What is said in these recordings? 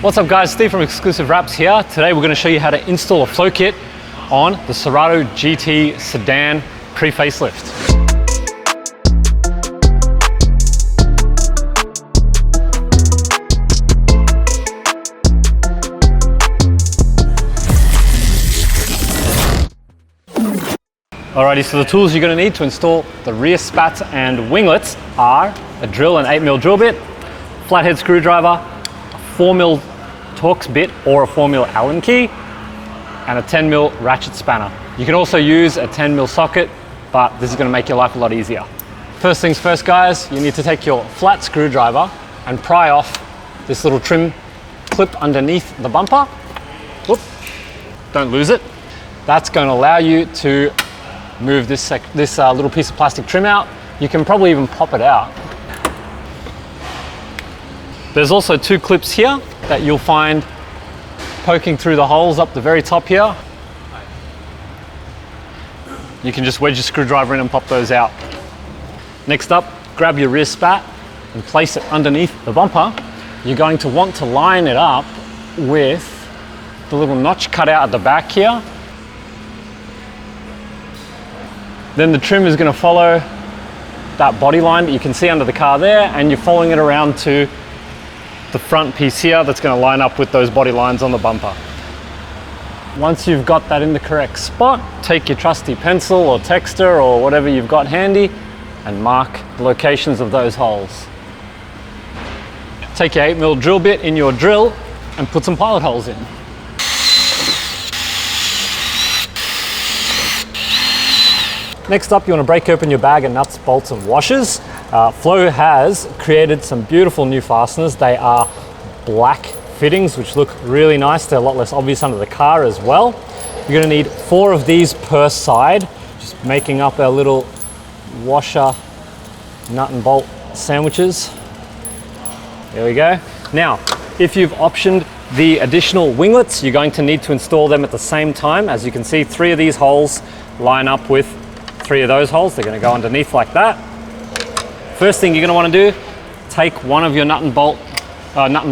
What's up guys, Steve from Exclusive Wraps here. Today we're going to show you how to install a flow kit on the Cerato GT Sedan pre-facelift. Alrighty, so the tools you're going to need to install the rear spats and winglets are a drill, an 8mm drill bit, flathead screwdriver, a 4mm Torx bit or a 4mm Allen key, and a 10mm ratchet spanner. You can also use a 10mm socket, but this is going to make your life a lot easier. First things first guys, you need to take your flat screwdriver and pry off this little trim clip underneath the bumper. Whoop, don't lose it. That's going to allow you to move this little piece of plastic trim out. You can probably even pop it out. There's also two clips here that you'll find poking through the holes up the very top here. You can just wedge your screwdriver in and pop those out. Next up, grab your rear spat and place it underneath the bumper. You're going to want to line it up with the little notch cut out at the back here. Then the trim is going to follow that body line that you can see under the car there, and you're following it around to the front piece here that's going to line up with those body lines on the bumper. Once you've got that in the correct spot, take your trusty pencil or texter or whatever you've got handy and mark the locations of those holes. Take your 8mm drill bit in your drill and put some pilot holes in. Next up, you want to break open your bag of nuts, bolts and washers. Flow has created some beautiful new fasteners. They are black fittings, which look really nice. They're a lot less obvious under the car as well. You're going to need 4 of these per side, just making up our little washer nut and bolt sandwiches. There we go. Now, if you've optioned the additional winglets, you're going to need to install them at the same time. As you can see, 3 of these holes line up with 3 of those holes. They're going to go underneath like that. First thing you're going to want to do, take one of your nut and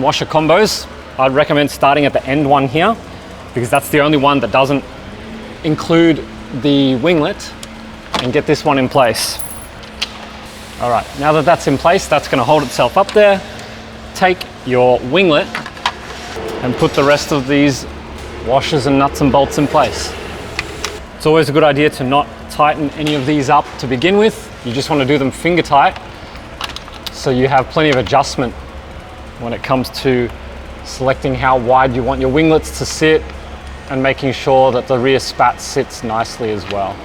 washer combos. I'd recommend starting at the end one here, because that's the only one that doesn't include the winglet, and get this one in place. All right, now that that's in place, that's going to hold itself up there. Take your winglet and put the rest of these washers and nuts and bolts in place. It's always a good idea to not tighten any of these up to begin with. You just want to do them finger tight so you have plenty of adjustment when it comes to selecting how wide you want your winglets to sit and making sure that the rear spat sits nicely as well.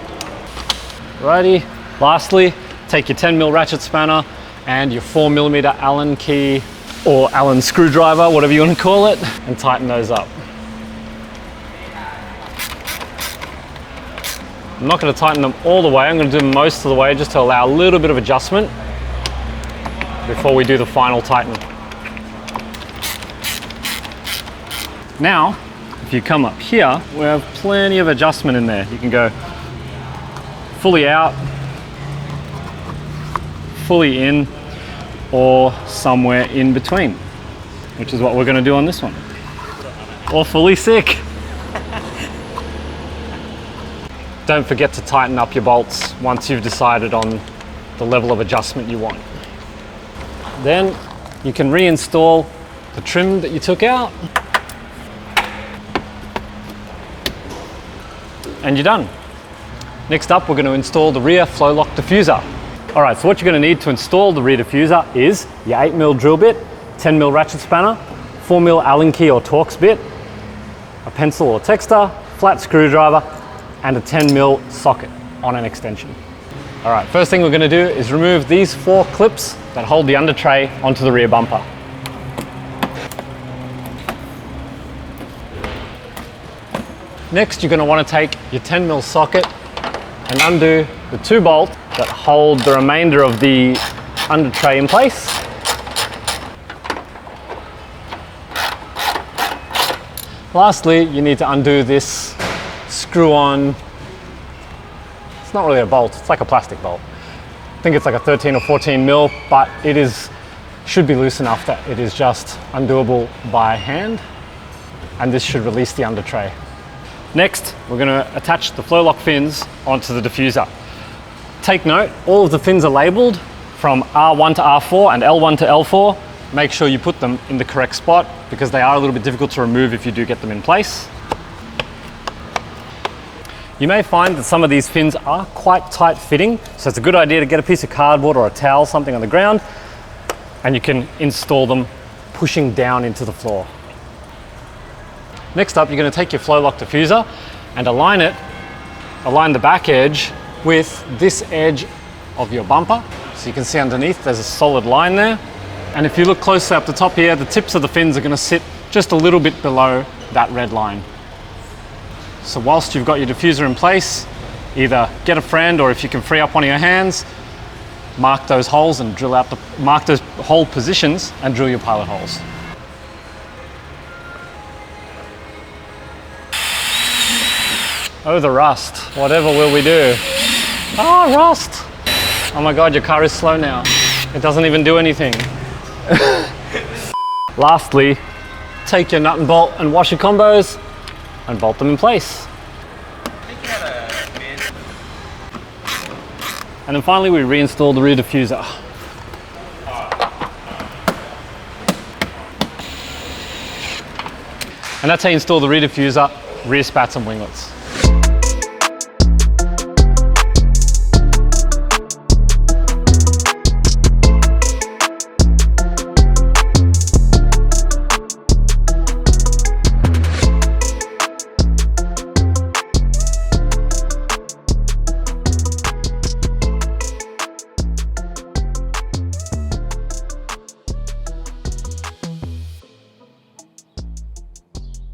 Righty, lastly, take your 10mm ratchet spanner and your 4mm Allen key or Allen screwdriver, whatever you want to call it, and tighten those up. I'm not going to tighten them all the way, I'm going to do them most of the way just to allow a little bit of adjustment before we do the final tightening. Now, if you come up here, we have plenty of adjustment in there. You can go fully out, fully in, or somewhere in between, which is what we're going to do on this one. Or fully sick. Don't forget to tighten up your bolts once you've decided on the level of adjustment you want. Then you can reinstall the trim that you took out, and you're done. Next up, we're going to install the rear flow lock diffuser. All right, so what you're going to need to install the rear diffuser is your 8mm drill bit, 10mm ratchet spanner, 4mm Allen key or Torx bit, a pencil or texter, flat screwdriver, and a 10mm socket on an extension. All right, first thing we're going to do is remove these 4 clips that hold the under tray onto the rear bumper. Next, you're going to want to take your 10mm socket and undo the 2 bolts that hold the remainder of the under tray in place. Lastly, you need to undo this screw on, it's not really a bolt, it's like a plastic bolt. I think it's like a 13 or 14 mil, but it is should be loose enough that it is just undoable by hand, and this should release the under tray. Next, we're going to attach the flow lock fins onto the diffuser. Take note, all of the fins are labeled from R1 to R4 and L1 to L4. Make sure you put them in the correct spot because they are a little bit difficult to remove if you do get them in place. You may find that some of these fins are quite tight fitting, so it's a good idea to get a piece of cardboard or a towel, something on the ground, and you can install them pushing down into the floor. Next up, you're going to take your flow lock diffuser and align the back edge with this edge of your bumper. So you can see underneath there's a solid line there. And if you look closely up the top here, the tips of the fins are going to sit just a little bit below that red line. So whilst you've got your diffuser in place, either get a friend or if you can free up one of your hands, mark those holes and mark those hole positions and drill your pilot holes. Oh, the rust. Whatever will we do? Oh, rust. Oh my God, your car is slow now. It doesn't even do anything. Lastly, take your nut and bolt and washer combos and bolt them in place. And then finally we reinstall the rear diffuser. And that's how you install the rear diffuser, rear spats and winglets.